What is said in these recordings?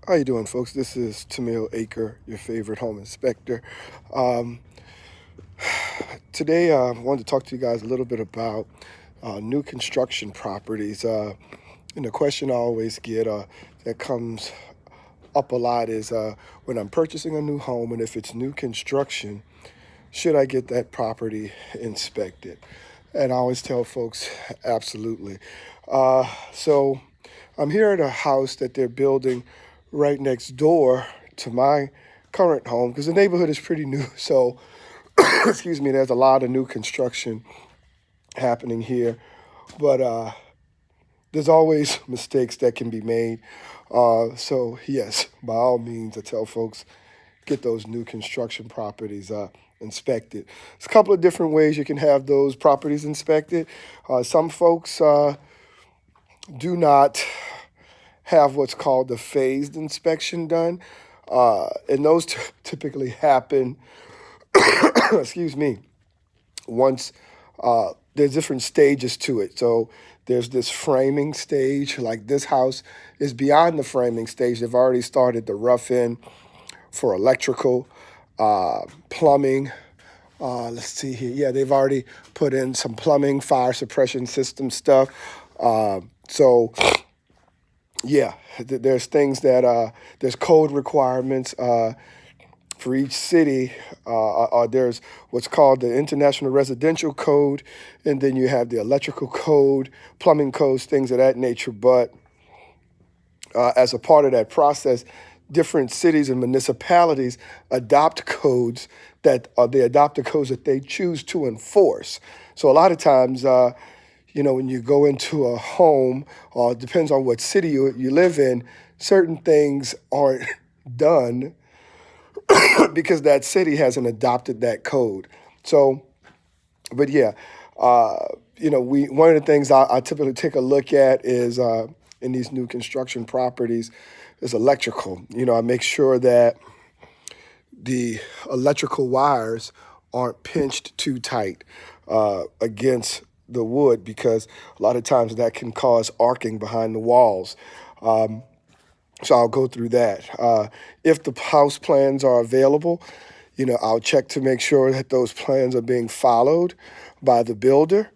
How you doing, folks? This is Tamil Aker, your favorite home inspector. Um, Today, I wanted to talk to you guys a little bit about new construction properties. And the question I always get that comes up a lot is when I'm purchasing a new home and if it's new construction, should I get that property inspected? And I always tell folks, absolutely. So I'm here at a house that they're building right next door to my current home because the neighborhood is pretty new. So, excuse me, there's a lot of new construction happening here. But there's always mistakes that can be made. So, yes, by all means, I tell folks get those new construction properties inspected. There's a couple of different ways you can have those properties inspected. Some folks do not have what's called the phased inspection done, and those typically happen, excuse me, once there's different stages to it. So there's this framing stage, like this house is beyond the framing stage. They've already started the rough in for electrical, plumbing. Let's see here. Yeah, they've already put in some plumbing, fire suppression system stuff. So yeah, there's things that there's code requirements for each city. There's what's called the International Residential Code, and then you have the electrical code, plumbing codes, things of that nature. But as a part of that process, different cities and municipalities adopt codes that they adopt the codes that they choose to enforce. So a lot of times, when you go into a home, it depends on what city you live in, certain things aren't done because that city hasn't adopted that code. So, but yeah, we one of the things I typically take a look at is in these new construction properties is electrical. I make sure that the electrical wires aren't pinched too tight against the wood because a lot of times that can cause arcing behind the walls. So I'll go through that. If the house plans are available, I'll check to make sure that those plans are being followed by the builder.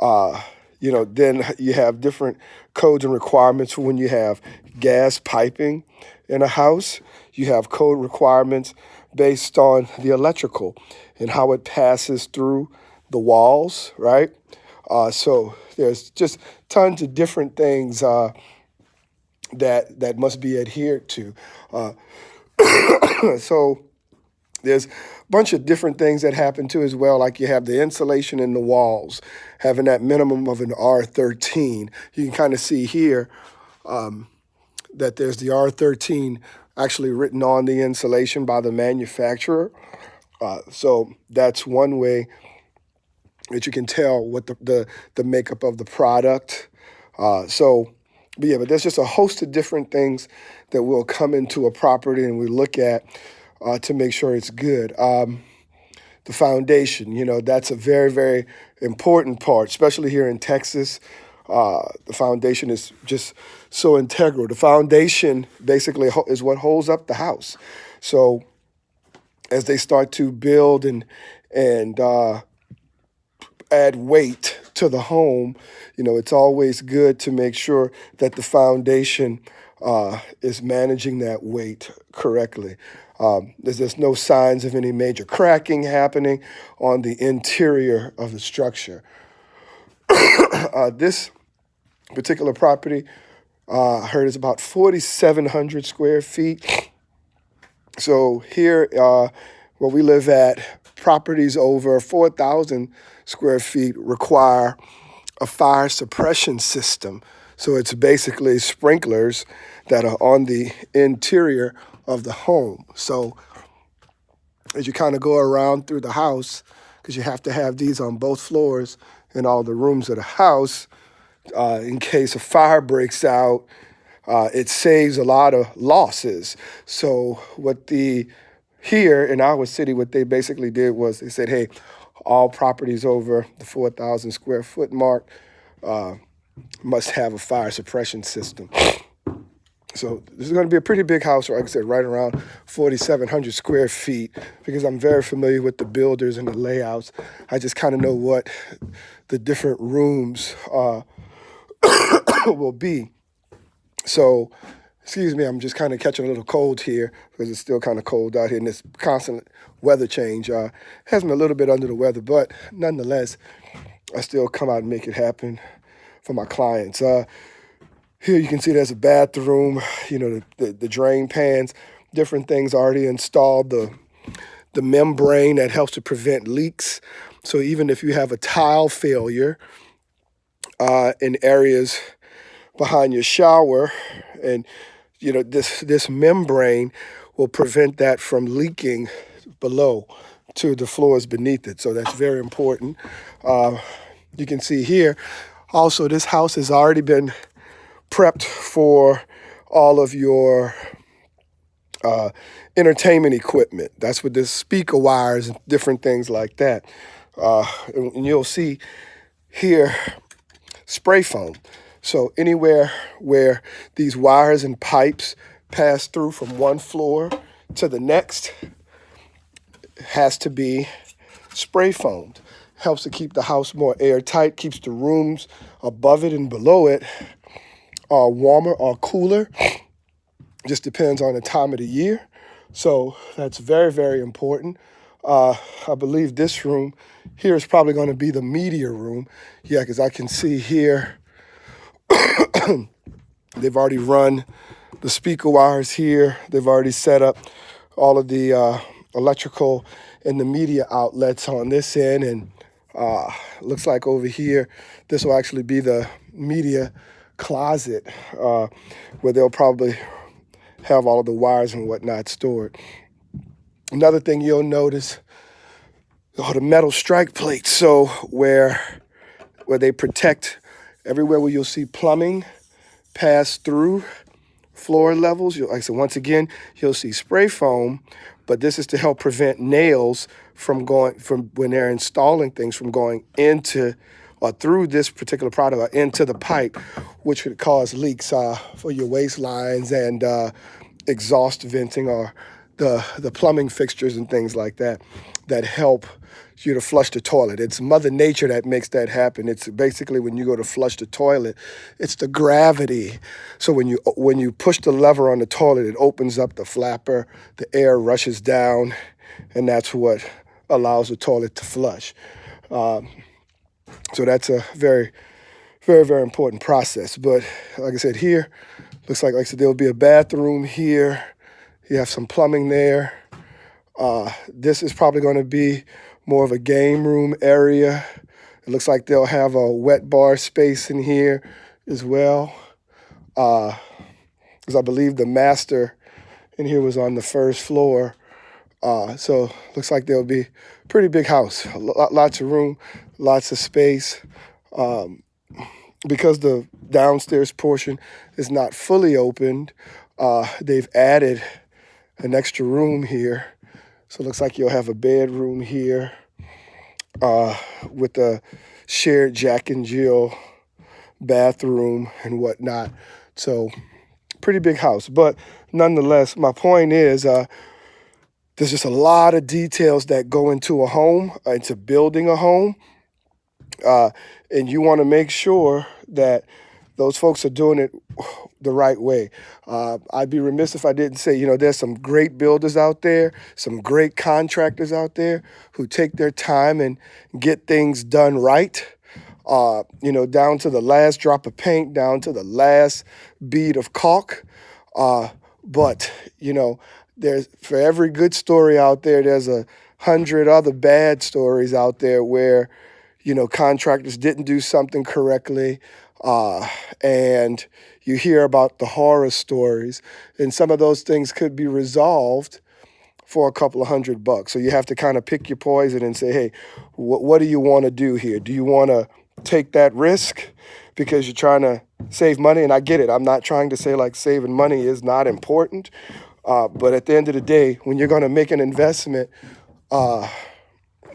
Uh, then you have different codes and requirements for when you have gas piping in a house. You have code requirements based on the electrical and how it passes through the walls, right? So there's just tons of different things that must be adhered to. Uh, so there's a bunch of different things that happen too as well. Like you have the insulation in the walls, having that minimum of an R13. You can kind of see here that there's the R13 actually written on the insulation by the manufacturer. So that's one way that you can tell what the makeup of the product. But there's just a host of different things that will come into a property and we look at to make sure it's good. The foundation, that's a very, very important part, especially here in Texas. The foundation is just so integral. The foundation basically is what holds up the house. So as they start to build and add weight to the home, it's always good to make sure that the foundation is managing that weight correctly. There's no signs of any major cracking happening on the interior of the structure. This particular property, I heard, is about 4,700 square feet. So here, where we live at, properties over 4,000 square feet require a fire suppression system. So it's basically sprinklers that are on the interior of the home. So as you kind of go around through the house, because you have to have these on both floors in all the rooms of the house, in case a fire breaks out, it saves a lot of losses. So here in our city, what they basically did was they said, hey, all properties over the 4,000 square foot mark must have a fire suppression system. So this is going to be a pretty big house, like I said, right around 4,700 square feet, because I'm very familiar with the builders and the layouts. I just kind of know what the different rooms will be. So, excuse me, I'm just kind of catching a little cold here because it's still kind of cold out here, and this constant weather change has me a little bit under the weather, but nonetheless, I still come out and make it happen for my clients. Here you can see there's a bathroom, the drain pans, different things already installed, the membrane that helps to prevent leaks. So even if you have a tile failure in areas behind your shower, and this membrane will prevent that from leaking below to the floors beneath it. So that's very important. You can see here also this house has already been prepped for all of your entertainment equipment. That's with the speaker wires and different things like that. And you'll see here spray foam. So anywhere where these wires and pipes pass through from one floor to the next has to be spray foamed. Helps to keep the house more airtight, keeps the rooms above it and below it warmer or cooler. Just depends on the time of the year. So that's very, very important. I believe this room here is probably going to be the media room. Yeah, because I can see here they've already run the speaker wires here. They've already set up all of the electrical and the media outlets on this end. And looks like over here, this will actually be the media closet where they'll probably have all of the wires and whatnot stored. Another thing you'll notice are the metal strike plates. So where they protect everywhere where you'll see plumbing pass through floor levels. Like I said, once again, you'll see spray foam, but this is to help prevent nails from when they're installing things from going into or through this particular product or into the pipe, which could cause leaks for your waste lines and exhaust venting or the plumbing fixtures and things like that help you to flush the toilet. It's Mother Nature that makes that happen. It's basically when you go to flush the toilet, it's the gravity. So when you push the lever on the toilet, it opens up the flapper, the air rushes down, and that's what allows the toilet to flush. So that's a very, very, very important process. But like I said, here, looks like I said, there'll be a bathroom here. You have some plumbing there. This is probably going to be more of a game room area. It looks like they'll have a wet bar space in here as well. Because I believe the master in here was on the first floor. So looks like there'll be a pretty big house. Lots of room, lots of space. Because the downstairs portion is not fully opened, they've added an extra room here. So it looks like you'll have a bedroom here with a shared Jack and Jill bathroom and whatnot. So pretty big house. But nonetheless, my point is there's just a lot of details that go into a home, into building a home. And you want to make sure that those folks are doing it the right way. I'd be remiss if I didn't say, there's some great builders out there, some great contractors out there who take their time and get things done right, down to the last drop of paint, down to the last bead of caulk. But, there's for every good story out there, there's 100 other bad stories out there where, contractors didn't do something correctly. And you hear about the horror stories, and some of those things could be resolved for a couple of $100. So you have to kind of pick your poison and say, hey, what do you want to do here? Do you want to take that risk because you're trying to save money? And I get it. I'm not trying to say like saving money is not important. But at the end of the day, when you're going to make an investment,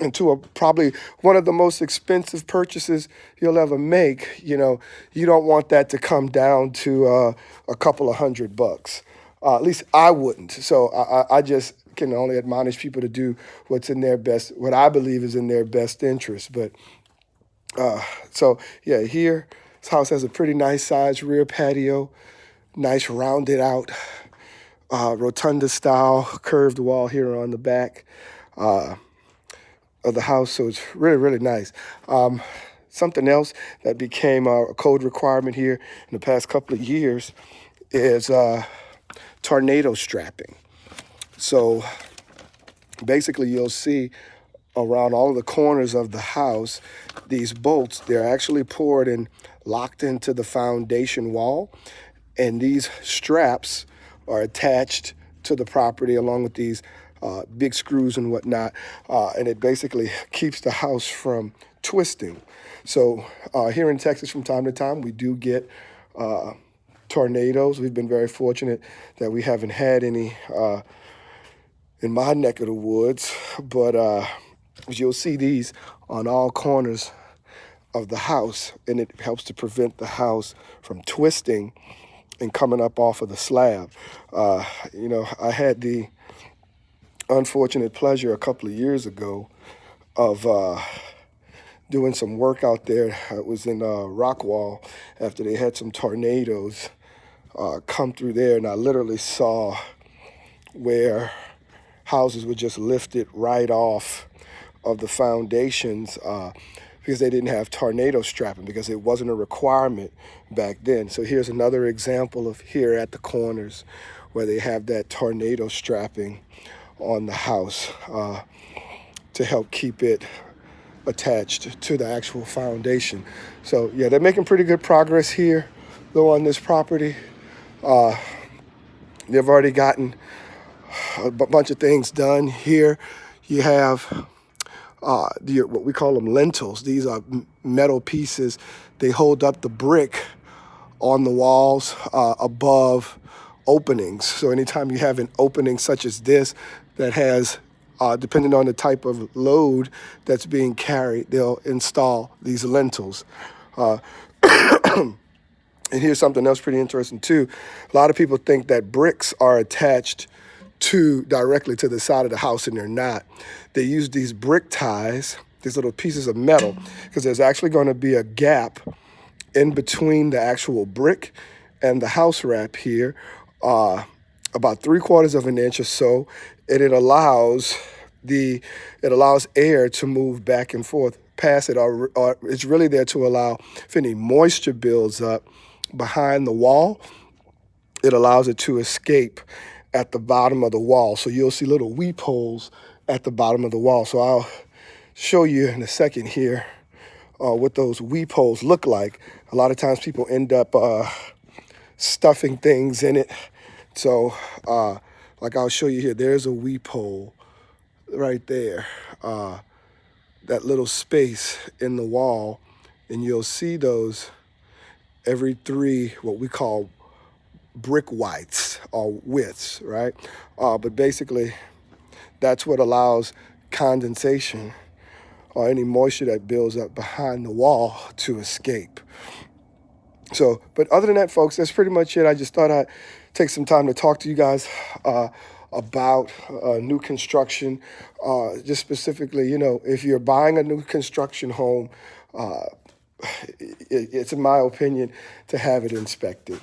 into a probably one of the most expensive purchases you'll ever make, you don't want that to come down to a couple of $100. At least I wouldn't. So I just can only admonish people to do what I believe is in their best interest. But so yeah, here this house has a pretty nice sized rear patio, nice rounded out rotunda style curved wall here on the back of the house, so it's really, really nice. Something else that became a code requirement here in the past couple of years is tornado strapping. So basically you'll see around all of the corners of the house, these bolts, they're actually poured and locked into the foundation wall. And these straps are attached to the property along with these big screws and whatnot. And it basically keeps the house from twisting. So here in Texas, from time to time, we do get tornadoes. We've been very fortunate that we haven't had any in my neck of the woods. But you'll see these on all corners of the house, and it helps to prevent the house from twisting and coming up off of the slab. I had the unfortunate pleasure a couple of years ago of doing some work out there. It was in Rockwall after they had some tornadoes come through there, and I literally saw where houses were just lifted right off of the foundations because they didn't have tornado strapping, because it wasn't a requirement back then. So here's another example of here at the corners where they have that tornado strapping on the house to help keep it attached to the actual foundation. So yeah, they're making pretty good progress here though on this property. They've already gotten a bunch of things done here. You have what we call them lintels. These are metal pieces. They hold up the brick on the walls above openings. So anytime you have an opening such as this that has, depending on the type of load that's being carried, they'll install these lintels. And here's something else pretty interesting too. A lot of people think that bricks are attached directly to the side of the house, and they're not. They use these brick ties, these little pieces of metal, because there's actually going to be a gap in between the actual brick and the house wrap here, about 3/4 of an inch or so, and it allows air to move back and forth past it, or it's really there to allow, if any moisture builds up behind the wall, it allows it to escape at the bottom of the wall. So you'll see little weep holes at the bottom of the wall. So I'll show you in a second here what those weep holes look like. A lot of times people end up stuffing things in it. So like I'll show you here, there's a weep hole right there, that little space in the wall, and you'll see those every what we call brick widths or widths, right? But basically, that's what allows condensation or any moisture that builds up behind the wall to escape. So, but other than that, folks, that's pretty much it. I just thought I'd take some time to talk to you guys about new construction. Just specifically, if you're buying a new construction home, it's in my opinion to have it inspected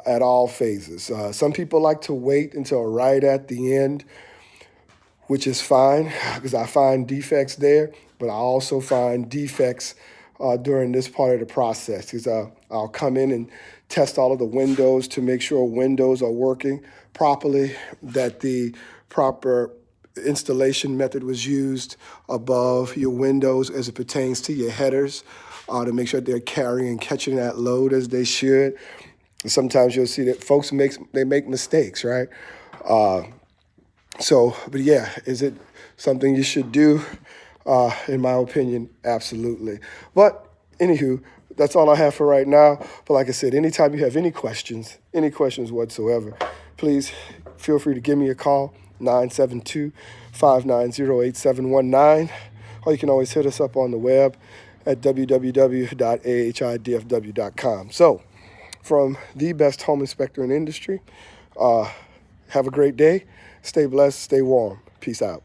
at all phases. Some people like to wait until right at the end, which is fine because I find defects there, but I also find defects during this part of the process, because I'll come in and test all of the windows to make sure windows are working properly, that the proper installation method was used above your windows as it pertains to your headers, to make sure they're carrying and catching that load as they should. And sometimes you'll see that folks make mistakes, right? But yeah, is it something you should do? In my opinion, absolutely. But anywho, that's all I have for right now. But like I said, anytime you have any questions whatsoever, please feel free to give me a call, 972-590-8719. Or you can always hit us up on the web at www.ahidfw.com. So, from the best home inspector in the industry, have a great day. Stay blessed. Stay warm. Peace out.